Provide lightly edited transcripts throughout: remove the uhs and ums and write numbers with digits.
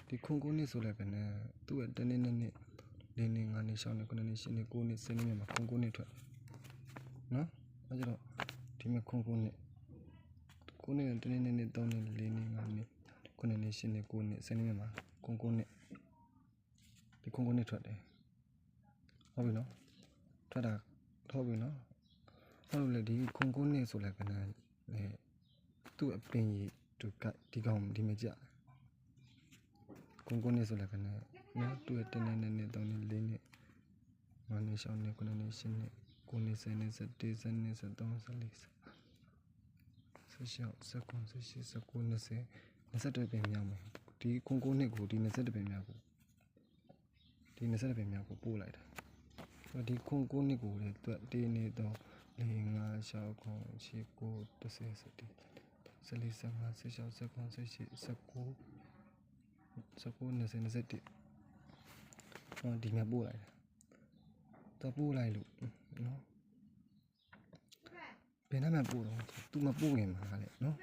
ဒီခုံကိုနေဆိုလည်းကနဲ့သူ့ရဲ့တနေ့နေ့လေးနေငါနေရှောင်းနေ9နေ10နေ9နေ10နေမှာခုံကိုနေထွက်နော်အဲကြတော့ဒီမှာခုံကိုနေ9နေတနေ့နေ့3နေ4နေ5နေ9နေ10နေ9နေ10နေမှာခုံကိုနေဒီခုံကိုနေထွက်တယ်ဟုတ်ပြီနော်ထွက်တာဟုတ်ပြီနော်ဟုတ်လို့လေဒီခုံကိုနေဆိုလည်းကနဲ့သူ့အပင်ကြီးသူကဒီကောင်ဒီမကြခုံကိုနေဆိုလည်းကနဲ့နော်သူ့ရဲ့တနေ့နေ့3နေ4နေ5နေ6နေ9နေ10နေ9နေ10နေ11 12နေ13 14 16 19 20 21ပင်မြောက်မယ်ဒီခုံကိုနှစ်ကိုဒီ20ပင်မြောက်ကိုဒီ20ပင်မြောက်ကိုပို့လိုက်တာဒီခုံကိုနှစ်ကိုလည်းသူတေးနေတော့4 5 6 9 10 9 10 11 14 15 16 17 18 19 20 21ဒီမှာပို့လိုက်တာပို့လိုက်လို့နော်ဘယ်နှမှာပို့တော့သူမပို့ခင်မှာလေနော်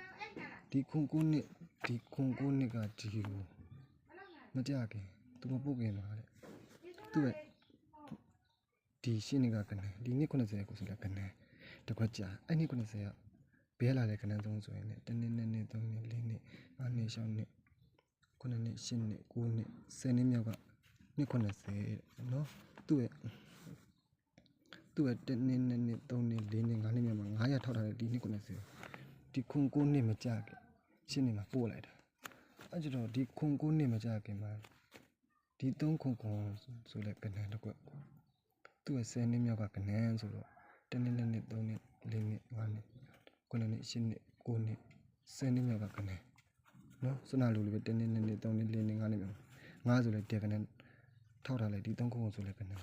ဒီခုံကိုနှစ်ကဒီကိုမကြခင်သူမပို့ခင်မှာလေသူ့ရဲ့ဒီရှင်းနေကကနေဒီနှစ်90ကိုဆိုလည်းကနေတခွက်ကြာအဲ့နှစ်90ကဘဲလာတဲ့ကနေဆုံးဆိုရင်လည်းတနေ့နဲ့3နှစ်4နှစ်5နှစ်6နှစ်9နှစ်10နှစ်9နှစ်10နှစ်မြောက်ကနှစ်90နော်သူ့ရဲ့တနေ့နဲ့3နှစ်4နှစ်5နှစ်မြောက်မှာ900ထောက်ထားတဲ့ဒီနှစ်90ဒီခုံ9နှစ်မကြခင်ရှင်းနေမှာပို့လိုက်တာအဲ့ကျတော့ဒီခုံ9နှစ်မကြခင်မှာဒီ3ခုံဆိုလည်းကနေတကွက်သူ့ရဲ့10နှစ်မြောက်ကကနေဆိုတော့တနေ့နဲ့3နှစ်4နှစ်5နှစ်9နှစ်10နှစ်9နှစ်10နှစ်မြောက်ကကနေနော်စနာလိုလိုပဲတနေ့နဲ့3နှစ်4နှစ်5နှစ်မြောက်9ဆိုလည်းတက်ကနေထောက်ထားလိုက်ဒီ3ခုဆိုလည်းကနေ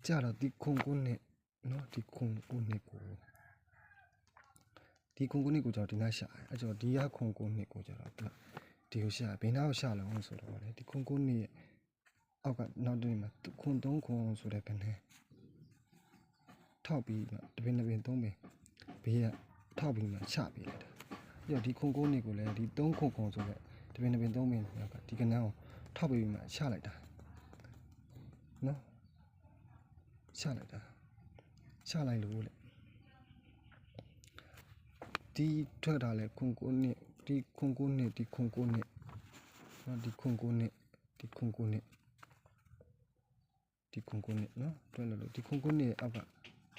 ကြတော့ဒီခုံ9နှစ်နော်ဒီခုံ9နှစ်ကိုဒီခုံ9နှစ်ကိုကြောင့်ဒီနားရှာအဲ့ကျော်ဒီကခုံ9နှစ်ကိုကြောင့်ဒီကိုရှာဘယ်နာကိုရှာလုံးဆိုတော့လေဒီခုံ9နှစ်ရဲ့အောက်ကနောက်တနေ့မှာခုံ3ခုံဆိုတဲ့ကနေထောက်ပြီးမှတပင်3ပင်ဘေးကထောက်ပြီးမှချပေးလိုက်တာပြီးတော့ဒီခုံ9နှစ်ကိုလည်းဒီ3ခုံဆိုတဲ့တပင်3ပင်နောက်ကဒီကနန်းကိုထောက်ပြီးမှချလိုက်တာနော်ချလိုက်လို့လေဒီထွက်တာလေခုံ9နှစ်ဒီခုံ9နှစ်ဒီခုံ9နှစ်နော်ဒီခုံ9နှစ်ဒီခုံ9နှစ်ဒီခုံ9နှစ်နော်ထွက်လို့ဒီခုံ9နှစ်ရဲ့အောက်က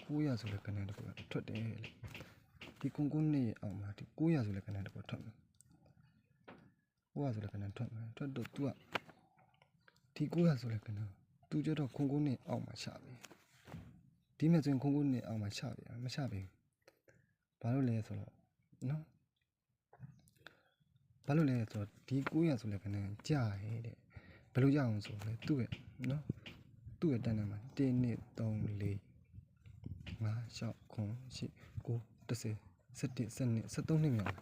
900ဆိုတဲ့ကဏ္ဍတစ်ခုထွက်တယ်လေဒီခုံ9နှစ်ရဲ့အောက်မှာဒီ900ဆိုတဲ့ကဏ္ဍတစ်ခုထွက်မယ်900ဆိုတဲ့ကဏ္ဍထွက်မယ်ထွက်တော့ तू ကဒီ900ဆိုတဲ့ကဏ္ဍသူကျတော့ခုံ9နှစ်အောက်မှာချပြီဒီမဲ့ဆိုရင်ခုံ9နှစ်အောက်မှာချပြီမချပြီဘာလို့လဲဆိုတော့နော်ဘာလို့လဲဆိုတော့ဒီ900ဆိုတဲ့ကဏ္ဍကြာရဲ့တဲ့ဘယ်လိုကြအောင်ဆိုလဲသူ့ရဲ့နော်သူ့ရဲ့တန်းတန်းမှာ1 2 3 4 5 6 9 10 9 10 11 12 13နှစ်မြောက်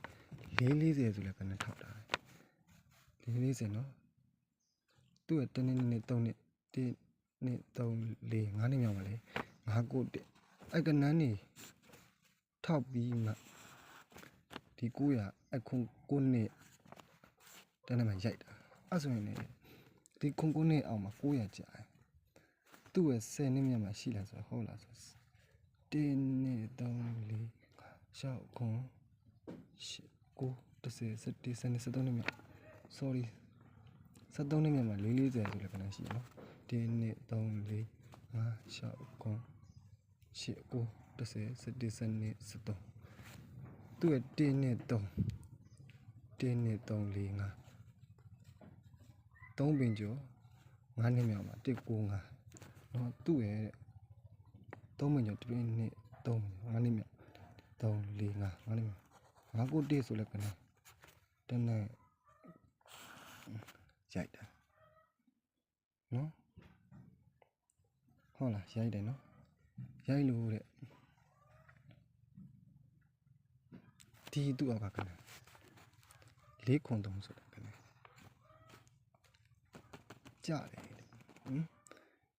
440ဆိုလည်းကနေထောက်တာ440နော်သူ့ရဲ့တနေ့နေ့3နှစ်1 2 3 4 5နှစ်မြောက်ပါလေ5 9အဲ့ကနန်းနေထောက်ပြီးမှဒီ900အခု9နှစ်တန်းမှာရိုက်တာအဲ့ဆိုရင်လေဒီခုံ9နှစ်အောင်မှာ900ကြာသူ့ရဲ့10နှစ်မြတ်မှာရှိလားဆိုတော့ဟုတ်လားဆို1 2 3 4 6 9 10 11 12 13နှစ်မြတ် sorry 13နှစ်မြတ်မှာ440ဆိုလည်းခဏရှိနော်1 2 3 4 5 6 9 10 11 12 သူ့ရဲ့1နဲ့3 1နဲ့3 4 5 3ပင်ကျော်5နှစ်မြောက်မှာ195နော်သူ့ရဲ့3ပင်ကျော်1နဲ့3 5နှစ်မြောက်3 4 5 5နှစ်မြောက်5 9ဆိုလည်းခဏတန်းနဲ့ရိုက်တာနော်ဟုတ်လားရိုက်တယ်နော်ရိုက်လို့တဲ့ဒီသူ့အောက်ကခဏ4ခွန်3ဆိုတာခဏကြားတယ်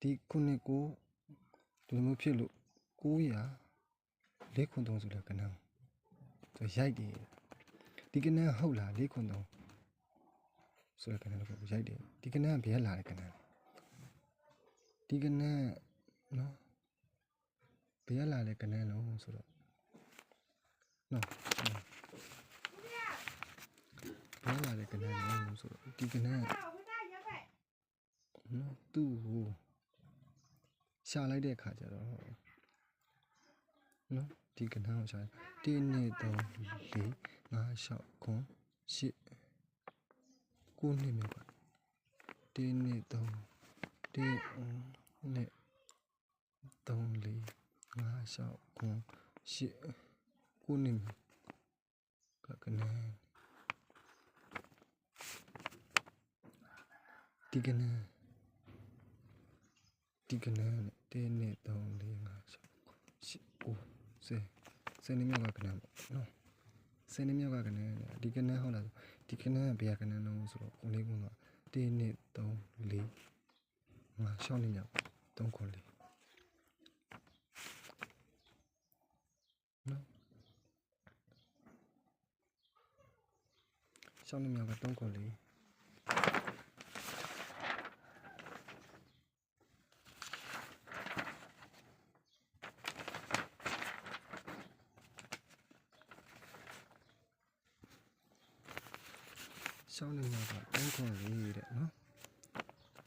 ဒီခုနှစ်ကိုဒီလိုမျိုးဖြစ်လို့900 4ခွန်3ဆိုလည်းခဏ ရိုက်တယ်ဒီကနန်းဟုတ်လား၄ခွန်3ဆိုတဲ့ကနန်းလို့ရိုက်တယ်ဒီကနန်းဘယ်လာတဲ့ကနန်းဒီကနန်းနော်ဘယ်လာတဲ့ကနန်းလုံးဆိုတော့နော်ဘယ်လာတဲ့ကနန်းလုံးဆိုတော့ဒီကနန်းနော်သူ့ကိုရှာလိုက်တဲ့အခါကျတော့နော်ဒီကနန်းကိုရှာ1 2 3 4 5 6 9 10 9နှစ်မြောက်က1 2 3 1 2 3 4 5 6 9 10 9နှစ်မြောက်ကကနန်းဒီကနန်း1 2 3 4 5 6 10 နှစ်မြောက်ကကနန်းပေါ့နော်10နှစ်မြောက်ကကနန်းဒီကနန်းဟုတ်လားဒီကနန်းဘယ်ကနန်းလုံးဆိုတော့ကိုလေးကတော့1 2 3 4 5 6နှစ်မြောက်3ခွန်4နော်6နှစ်မြောက်က3ခွန်46နှစ်မြောက်က3ခွန်4တဲ့နော်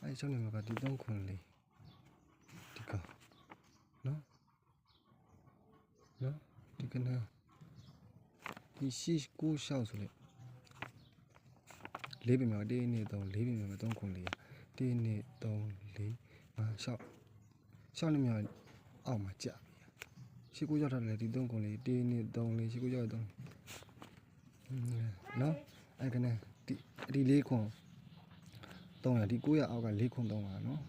အဲ6နှစ်မြောက်ကဒီ3ခွန်4ဒီကောင်နော်ဒီကနေ့ဒီရှိကိုရှောက်ဆိုလေ4ပြင်မြောက်1 2 3 4ပြင်မြောက်3ခွန်4 1 2 3 4 5 6 6နှစ်မြောက်အောက်မှာကြာပြီရှိကိုရောက်ထားတယ်ဒီ3ခွန်4 1 2 3 4ရှိကိုရောက်3နော်အဲကနေ့ဒီ4ခွန်300ဒီ900အောက်က4ခွန်300နော်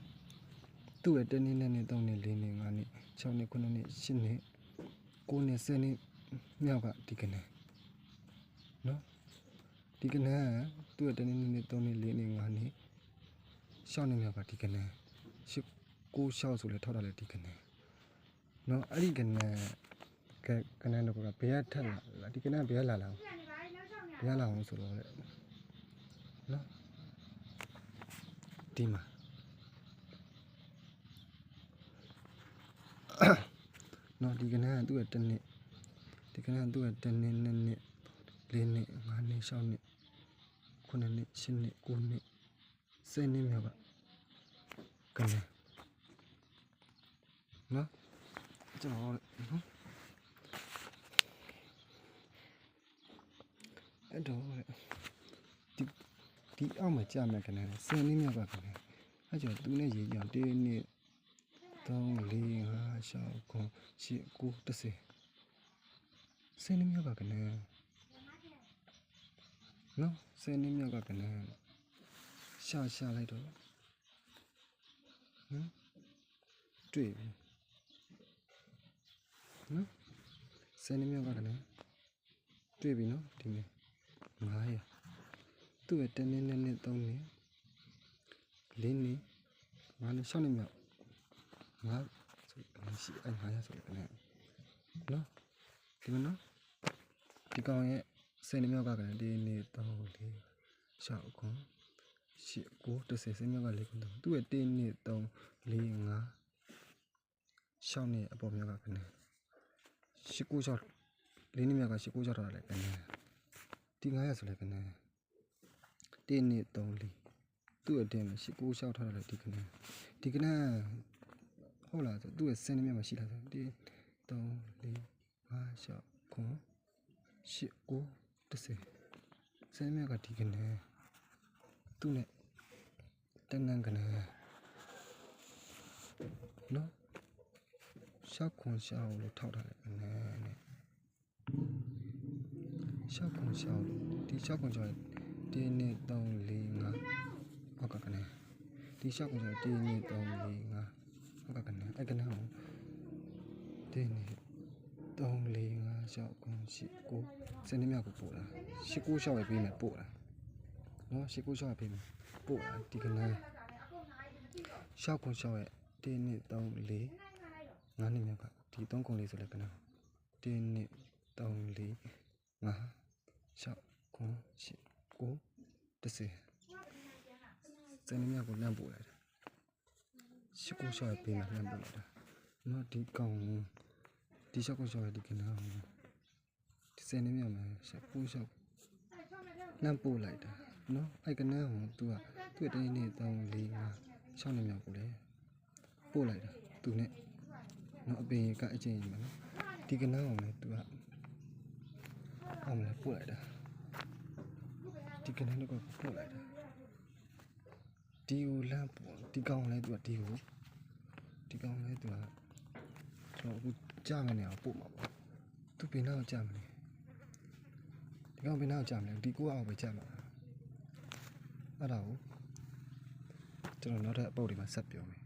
သူ့ရဲ့1နှစ်2နှစ်3နှစ်4နှစ်5နှစ်6နှစ်9နှစ်10နှစ်9နှစ်10နှစ်မြောက်ကဒီကနေ့နော်ဒီကနေ့သူ့ရဲ့1နှစ်2နှစ်3နှစ်4နှစ်5နှစ်6နှစ်မြောက်ကဒီကနေ့9 6ဆိုလဲထောက်တာလဲဒီကနေ့နော်အဲ့ဒီကနေ့ကနေ့တော့ကဘယ်ထက်လာဒီကနေ့ဘယ်လာအောင်ဘယ်လာအောင်ဆိုတော့လေနော်ဒီမှာနော်ဒီကနေ့သူ့ရဲ့1နှစ်ဒီကနေ့သူ့ရဲ့1နှစ်2နှစ်4နှစ်5နှစ်6နှစ်9နှစ်10နှစ်9နှစ်10နှစ်မြောက်ကကနေ့နော်ကျွန်တော်နော်အဲ့တော့ဒီအောက်မှာကြာမယ်ကနေ့10နှစ်မြောက်ကကနေ့အဲ့ကျတော့သူနဲ့ရေးကြ1နှစ်3 4 5 6 9 10 9 10နှစ်မြောက်ကကနေ့နော်10နှစ်မြောက်ကကနေ့ရှာလိုက်တော့တွေ့ပြီနော်10နှစ်မြောက်ကကနေ့တွေ့ပြီနော်ဒီနေ့900သူ့ရဲ့1နှစ်2နှစ်3နှစ်4နှစ်5နှစ်6နှစ်မြောက်ငါဆိုရှိ900ဆိုကနေ့နော်ဒီမနော်ဒီကောင်ရဲ့10နှစ်မြောက်ကကနေ့1 2 3 4 6 9 10 9 10 10မြောက်က4ခုသူ့ရဲ့1 2 3 4 5 6နှစ်အပေါ်မြောက်ကကနေ့19 6 4နှစ်မြောက်က19 6တော့လည်းကနေ့ဒီ900ဆိုလည်းကနေ့1 2 3 4သူ့ရဲ့တင်မှာ19 6ထားတယ်ဒီကနေ့ဟုတ်လားဆိုသူ့ရဲ့10နှစ်မြောက်မှာရှိတာဆို1 3 4 5 6 9 10 10မြောက်ကဒီကနေ့သူ့နဲ့တန်းကနေ့နော်6ခွန်6လို့ထောက်ထားတယ်နဲ့6ခွန်6ဒီ6ခွန်6 1 2 3 4 5ဟုတ်ကနေ့ဒီ6ခွန်6 1 2 3 4 5ဟုတ်ကနေ့အဲ့ကနေ့1 2 3 4 5 6 9 10 9 10နှစ်မြောက်ကိုပို့တာ19 6ပဲပေးမယ်ပို့တာနော်19 6ပဲပေးမယ်ပို့တာဒီကနေ့6ခွန်6ရဲ့1 2 3 4 5နှစ်မြောက်ကဒီ3ခွန်4ဆိုလဲကနေ့1 2 3 4 5 6 9 10 9 10စနေမြကိုလမ်းပို့လိုက်တာရှစ်ကိုရှော့ပေးမှလမ်းပို့လိုက်တာနော်ဒီကောင်ဒီရှော့ကိုရှော့ရဒီကနာဒီစနေမြမှာရှစ်ကိုရှော့လမ်းပို့လိုက်တာနော်အဲ့ကနာဟိုသူကသူ့တိုင်းနေ3 4 5 6နေမြောက်ကိုလေပို့လိုက်တာသူနဲ့နော်အပင်ကအချင်းကြီးမှာနော်ဒီကနာအောင်လေသူကအောင်လေပို့လိုက်တာဒီကနာတော့ပို့လိုက်တာဒီကိုလမ်းပို့ဒီကောင်လဲသူကဒီကောင်လဲသူကကျွန်တော်အခုကြာမယ်နေအောင်ပို့မှာပေါ့သူပင်တော့ကြာမယ်ဒီကောင်ပင်တော့ကြာမယ်ဒီကိုအောင်ပဲကြာမှာအဲ့ဒါကိုကျွန်တော်နောက်ထပ်အပုတ်တွေမှာဆက်ပြောမယ်